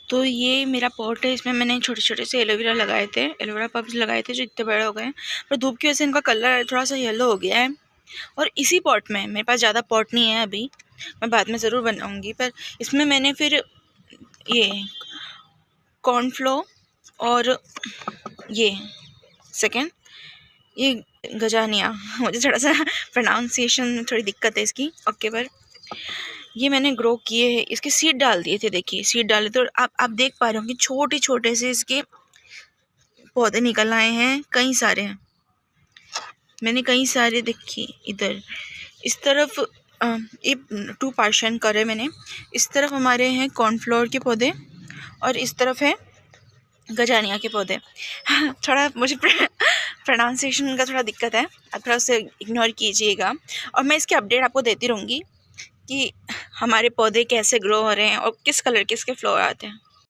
तो ये मेरा पॉट है, इसमें मैंने छोटे छोटे से एलोवेरा लगाए थे, एलोवेरा पब्स लगाए थे जो इतने बड़े हो गए हैं, पर धूप की वजह से इनका कलर थोड़ा सा येलो हो गया है। और इसी पॉट में, मेरे पास ज़्यादा पॉट नहीं है अभी, मैं बाद में ज़रूर बनाऊंगी, पर इसमें मैंने फिर ये कॉर्नफ्लोर और ये सेकेंड ये गजानिया, मुझे थोड़ा सा प्रोनाउंसिएशन में थोड़ी दिक्कत है इसकी, ओके, पर ये मैंने ग्रो किए हैं, इसके सीड डाल दिए थे, देखिए सीड डाले थे, और आप देख पा रहे होंगे छोटे छोटे से इसके पौधे निकल आए हैं, कई सारे हैं, मैंने कई सारे देखिए इधर इस तरफ ये 2 पार्शन करे मैंने, इस तरफ हमारे हैं कॉर्नफ्लोर के पौधे और इस तरफ है गजानिया के पौधे। थोड़ा मुझे प्रोनाउंसिएशन का थोड़ा दिक्कत है, आप थोड़ा उसे इग्नोर कीजिएगा, और मैं इसकी अपडेट आपको देती रहूँगी कि हमारे पौधे कैसे ग्रो हो रहे हैं और किस कलर के इसके फ्लावर आते हैं।